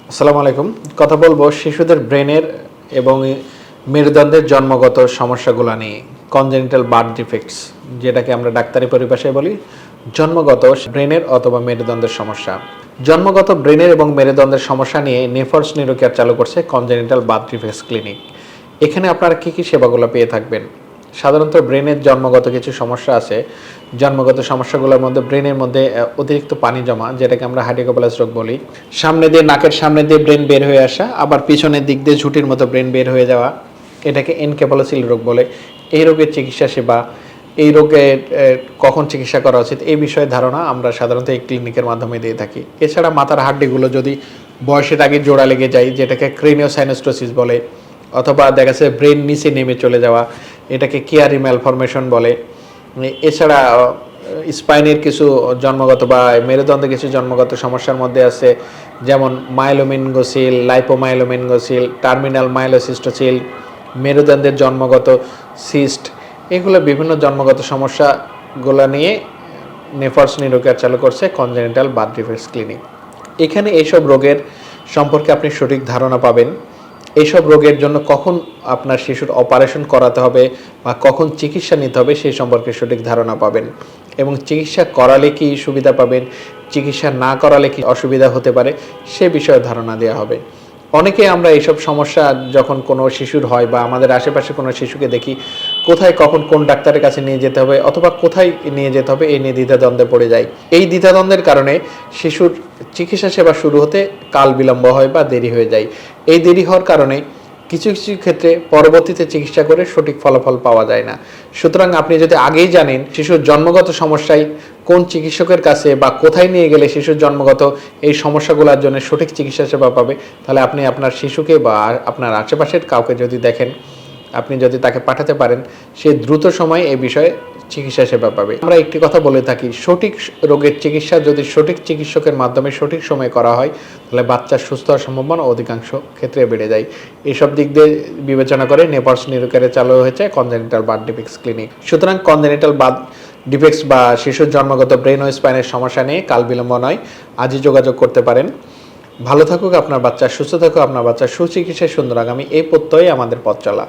আসসালামু আলাইকুম। কথা বলবো শিশুদের ব্রেনের এবং মেরুদণ্ডের জন্মগত সমস্যাগুলো নিয়ে, কনজেনিটাল বার্থ ডিফেক্টস, যেটাকে আমরা ডাক্তারি পরিভাষায় বলি জন্মগত ব্রেনের অথবা মেরুদণ্ডের সমস্যা। জন্মগত ব্রেনের এবং মেরুদণ্ডের সমস্যা নিয়ে নেফার্স নিউরোকেয়ার চালু করছে কনজেনিটাল বার্থ ডিফেক্টস ক্লিনিক। এখানে আপনারা কী কী সেবাগুলো পেয়ে থাকবেন? সাধারণত ব্রেনের জন্মগত কিছু সমস্যা আছে। জন্মগত সমস্যাগুলোর মধ্যে ব্রেনের মধ্যে অতিরিক্ত পানি জমা, যেটাকে আমরা হাইড্রোকেফালাস রোগ বলি। সামনে দিয়ে, নাকের সামনে দিয়ে ব্রেন বের হয়ে আসা, আবার পিছনের দিক দিয়ে ঝুঁটির মতো ব্রেন বের হয়ে যাওয়া, এটাকে এনকেফালোসিল রোগ বলে। এই রোগের চিকিৎসা সেবা, এই রোগের কখন চিকিৎসা করা উচিত, এই বিষয়ে ধারণা আমরা সাধারণত এই ক্লিনিকের মাধ্যমে দিয়ে থাকি। এছাড়া মাথার হাড্ডিগুলো যদি বয়সের আগে জোড়া লেগে যায়, যেটাকে ক্রেনিওসাইনোস্টোসিস বলে, অথবা দেখা যাচ্ছে ব্রেন নিচে নেমে চলে যাওয়া, এটাকে কিয়ারি ম্যালফরমেশন বলে। এছাড়া স্পাইনের কিছু জন্মগত বা মেরুদণ্ডের কিছু জন্মগত সমস্যার মধ্যে আছে, যেমন মাইলোমেনগোসিল, লাইপোমাইলোমেনগোসিল, টার্মিনাল মাইলোসিস্টোসিল, মেরুদণ্ডের জন্মগত সিস্ট। এগুলো বিভিন্ন জন্মগত সমস্যাগুলো নিয়ে নেফার্স নিউরোকেয়ার চালু করছে কনজেনিটাল বার্থ ডিফেক্টস ক্লিনিক। এখানে এইসব রোগের সম্পর্কে আপনি সঠিক ধারণা পাবেন। এইসব রোগের জন্য কখন আপনার শিশুর অপারেশন করাতে হবে বা কখন চিকিৎসা নিতে হবে সেই সম্পর্কে সঠিক ধারণা পাবেন, এবং চিকিৎসা করালে কি সুবিধা পাবেন, চিকিৎসা না করালে কি অসুবিধা হতে পারে সে বিষয়ে ধারণা দেওয়া হবে। অনেকে আমরা এইসব সমস্যা যখন কোনো শিশুর হয় বা আমাদের আশেপাশে কোনো শিশুকে দেখি, কোথায় কখন কোন ডাক্তারের কাছে নিয়ে যেতে হবে অথবা কোথায় নিয়ে যেতে হবে এই নিয়ে দ্বিধাদ্বন্দ্বে পড়ে যায়। এই দ্বিধাদ্বন্দ্বের কারণে শিশুর চিকিৎসা সেবা শুরু হতে কাল বিলম্ব হয় বা দেরি হয়ে যায়। এই দেরি হওয়ার কারণে কিছু কিছু ক্ষেত্রে পরবর্তীতে চিকিৎসা করে সঠিক ফলাফল পাওয়া যায় না। সুতরাং আপনি যদি আগেই জানেন শিশুর জন্মগত সমস্যায় কোন চিকিৎসকের কাছে বা কোথায় নিয়ে গেলে শিশুর জন্মগত এই সমস্যাগুলোর জন্য সঠিক চিকিৎসা সেবা পাবে, তাহলে আপনি আপনার শিশুকে বা আপনার আশেপাশের কাউকে যদি দেখেন, আপনি যদি তাকে পাঠাতে পারেন, সে দ্রুত সময়ে এই বিষয়ে চিকিৎসা সেবা পাবে। আমরা একটি কথা বলে থাকি, সঠিক রোগের চিকিৎসা যদি সঠিক চিকিৎসকের মাধ্যমে সঠিক সময়ে করা হয়, তাহলে বাচ্চার সুস্থ হওয়ার সম্ভাবনা অধিকাংশ ক্ষেত্রে বেড়ে যায়। এইসব দিক দিয়ে বিবেচনা করে নেপার্স নিউরোকেয়ারে চালু হয়েছে কনজেনিটাল বার্থ ডিফেক্টস ক্লিনিক। সুতরাং কনজেনিটাল বার্থ ডিফেক্টস বা শিশুর জন্মগত ব্রেন ও স্পাইনের সমস্যা নিয়ে কাল বিলম্ব নয়, আজই যোগাযোগ করতে পারেন। ভালো থাকুক আপনার বাচ্চা, সুস্থ থাকুক আপনার বাচ্চা, সুচিকিৎসায় সুন্দর আগামী, এই প্রত্যয়ে আমাদের পথ চলা।